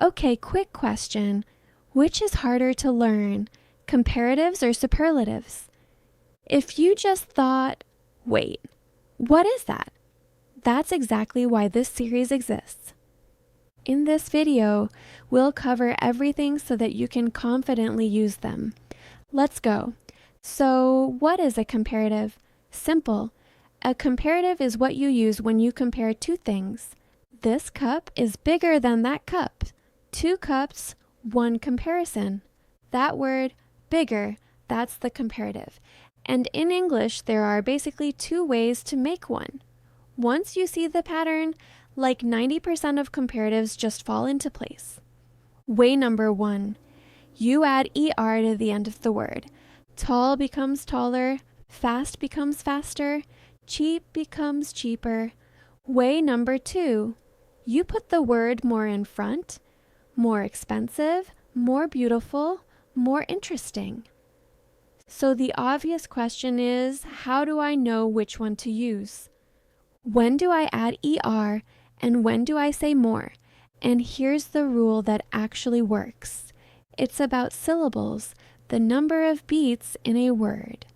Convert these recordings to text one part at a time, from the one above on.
Okay, quick question. Which is harder to learn, comparatives or superlatives? If you just thought, wait, what is that? That's exactly why this series exists. In this video, we'll cover everything so that you can confidently use them. Let's go. So, what is a comparative? Simple. A comparative is what you use when you compare two things. This cup is bigger than that cup. Two cups, one comparison. That word, bigger, that's the comparative. And in English, there are basically two ways to make one. Once you see the pattern, like 90% of comparatives just fall into place. Way number one, you add ER to the end of the word. Tall becomes taller, fast becomes faster, cheap becomes cheaper. Way number two, you put the word more in front, more expensive, more beautiful, more interesting. So the obvious question is, how do I know which one to use? When do I add ER and when do I say more? And here's the rule that actually works. It's about syllables, the number of beats in a word.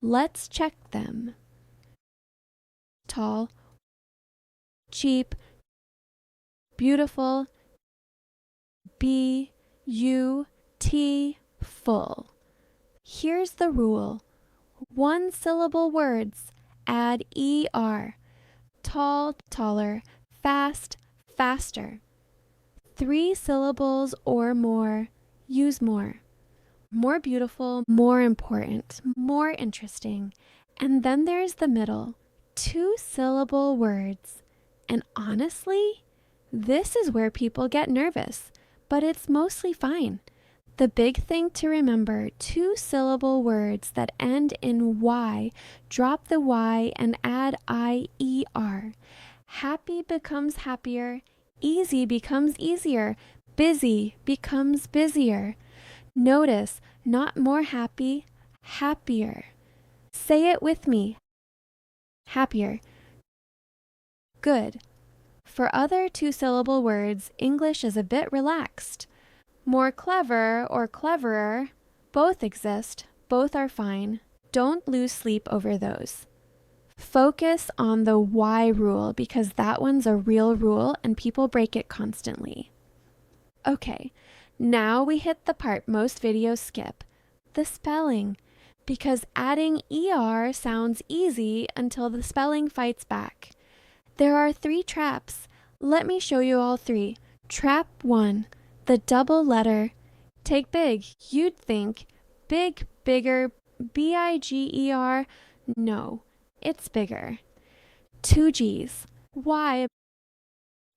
Let's check them. Tall, cheap, beautiful, full. Here's the rule. One syllable words, add ER. Tall, taller, fast, faster. Three syllables or more, use more. More beautiful, more important, more interesting. And then there's the middle, two-syllable words. And honestly, this is where people get nervous, but it's mostly fine. The big thing to remember, two-syllable words that end in Y, drop the Y and add IER. Happy becomes happier, easy becomes easier, busy becomes busier. Notice, not more happy, happier. Say it with me. Happier. Good. For other two-syllable words, English is a bit relaxed. More clever or cleverer, both exist, both are fine. Don't lose sleep over those. Focus on the Y rule because that one's a real rule and people break it constantly. Okay, now we hit the part most videos skip, the spelling, because adding ER sounds easy until the spelling fights back. There are 3 traps. Let me show you all 3. Trap 1. The double letter. Take big. You'd think big, bigger, BIGER. No, it's bigger. 2 G's. Why?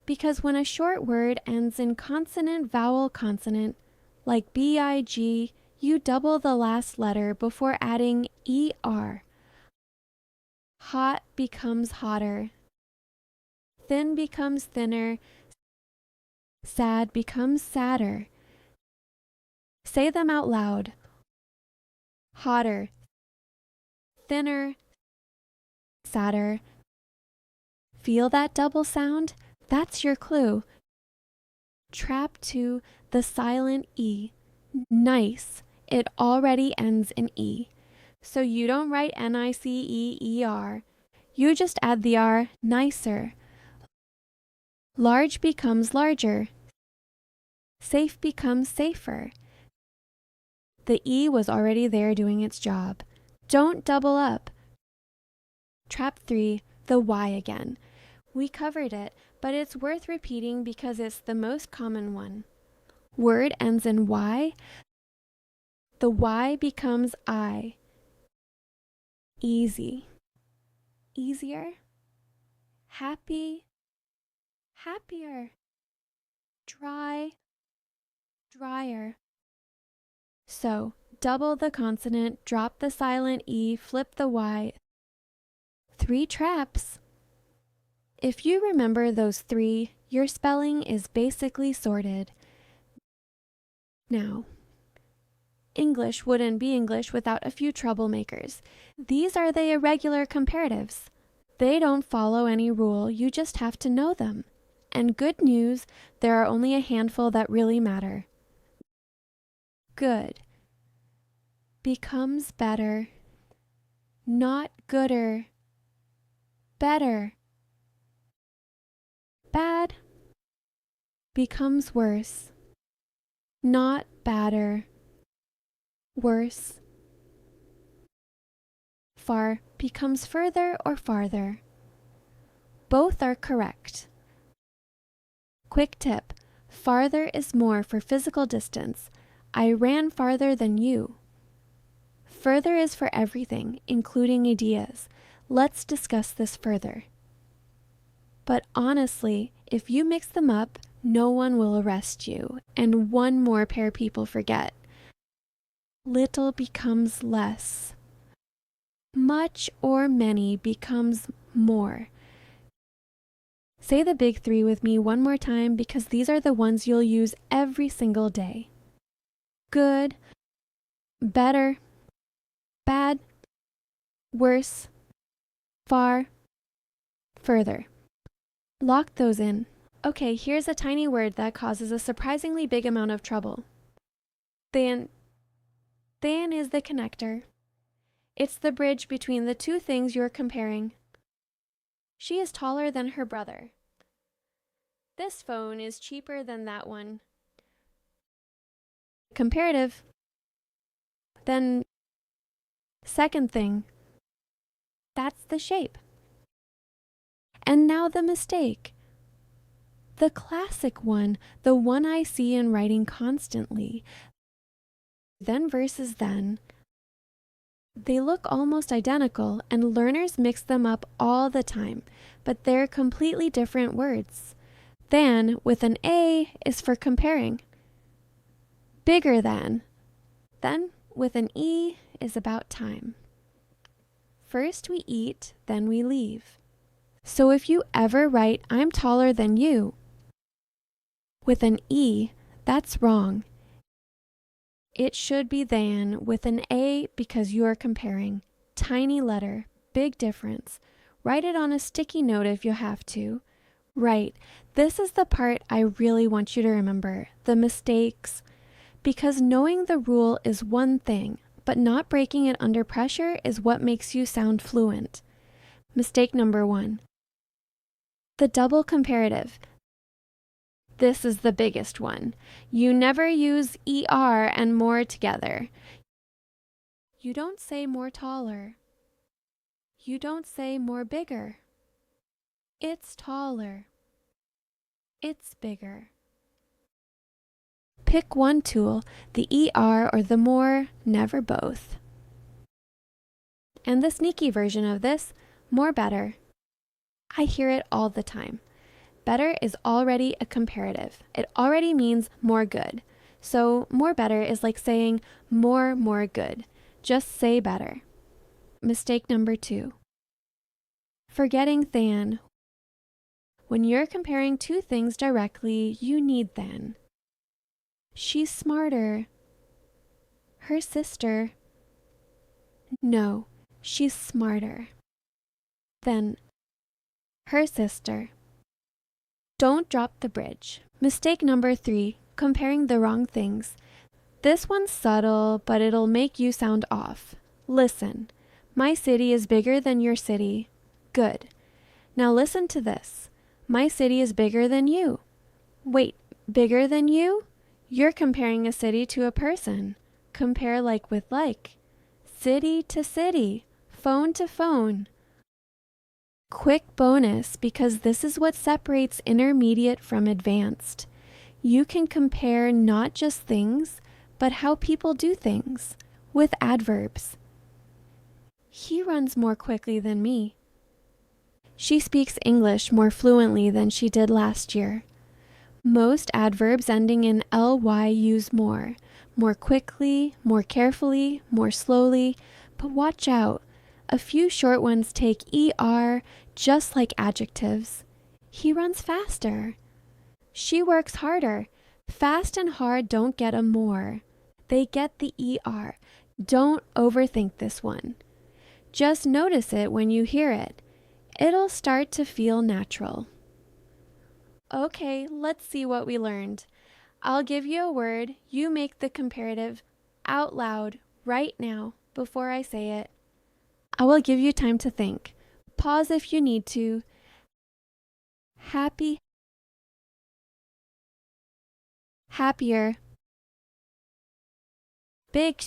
Because when a short word ends in consonant, vowel, consonant, like BIG, you double the last letter before adding ER. Hot becomes hotter. Thin becomes thinner. Sad becomes sadder. Say them out loud. Hotter, thinner, sadder. Feel that double sound? That's your clue. Trap 2, the silent E. Nice. It already ends in E. So you don't write NICEER. You just add the R, nicer. Large becomes larger. Safe becomes safer. The E was already there doing its job. Don't double up. Trap 3, the Y again. We covered it, but it's worth repeating because it's the most common one. Word ends in Y. The Y becomes I. Easy. Easier. Happy. Happier. Dry. Drier. So, double the consonant, drop the silent E, flip the Y. 3 traps. If you remember those 3, your spelling is basically sorted. Now, English wouldn't be English without a few troublemakers. These are the irregular comparatives. They don't follow any rule, you just have to know them. and good news, there are only a handful that really matter. Good becomes better, not gooder, better. Bad becomes worse, not badder, worse. Far becomes further or farther. Both are correct. Quick tip: farther is more for physical distance. I ran farther than you. Further is for everything, including ideas. Let's discuss this further. But honestly, if you mix them up, no one will arrest you, and one more pair people forget. Little becomes less. Much or many becomes more. Say the big three with me one more time because these are the ones you'll use every single day. Good, better, bad, worse, far, further. Lock those in. Okay, here's a tiny word that causes a surprisingly big amount of trouble. Than. Than is the connector. It's the bridge between the two things you're comparing. She is taller than her brother. This phone is cheaper than that one. Comparative. Then, second thing. That's the shape. And now the mistake. The classic one, the one I see in writing constantly. Then versus then. They look almost identical, and learners mix them up all the time, but they're completely different words. Than, with an A, is for comparing. Bigger than. Then, with an E, is about time. First we eat, then we leave. So if you ever write, I'm taller than you, with an E, that's wrong. It should be than with an A because you are comparing. Tiny letter, big difference. Write it on a sticky note if you have to. Right, this is the part I really want you to remember, the mistakes. Because knowing the rule is one thing, but not breaking it under pressure is what makes you sound fluent. Mistake number 1. The double comparative. This is the biggest one. You never use ER and more together. You don't say more taller. You don't say more bigger. It's taller. It's bigger. Pick one tool, the ER or the more, never both. And the sneaky version of this, more better. I hear it all the time. Better is already a comparative. It already means more good. So more better is like saying more good. Just say better. Mistake number 2. Forgetting than. When you're comparing two things directly, you need than. She's smarter. Her sister. No, she's smarter. Then her sister. Don't drop the bridge. Mistake number 3, comparing the wrong things. This one's subtle, but it'll make you sound off. Listen. My city is bigger than your city. Good. Now listen to this. My city is bigger than you. Wait, bigger than you? You're comparing a city to a person. Compare like with like. City to city. Phone to phone. Quick bonus, because this is what separates intermediate from advanced. You can compare not just things, but how people do things, with adverbs. He runs more quickly than me. She speaks English more fluently than she did last year. Most adverbs ending in ly use more quickly, more carefully, more slowly, but watch out. A few short ones take er, just like adjectives. He runs faster. She works harder. Fast and hard don't get a more. They get the er. Don't overthink this one. Just notice it when you hear it. It'll start to feel natural. Okay, let's see what we learned. I'll give you a word. You make the comparative out loud right now before I say it. I will give you time to think. Pause if you need to. Happy, happier, big,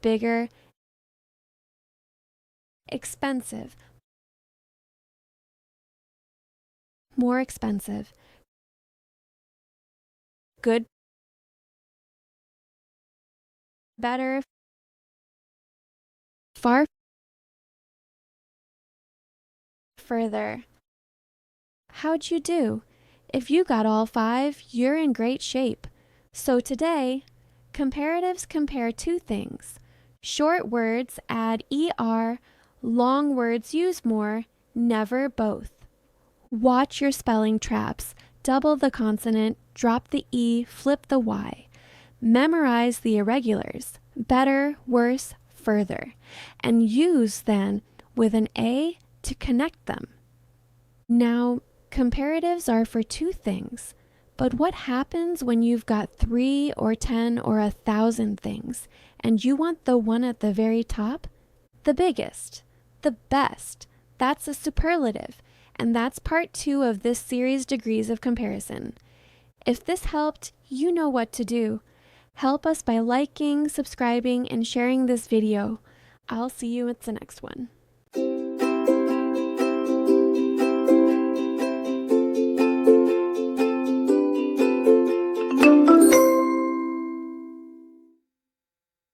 bigger, expensive, more expensive, good, better, far, further. How'd you do? If you got all 5, you're in great shape. So today, comparatives compare two things. Short words add ER, long words use more, never both. Watch your spelling traps. Double the consonant, drop the E, flip the Y. Memorize the irregulars. Better, worse, further. And use then with an A to connect them. Now, comparatives are for two things. But what happens when you've got 3 or 10 or 1,000 things and you want the one at the very top? The biggest, the best. That's a superlative. And that's part 2 of this series, Degrees of Comparison. If this helped, you know what to do. Help us by liking, subscribing, and sharing this video. I'll see you at the next one.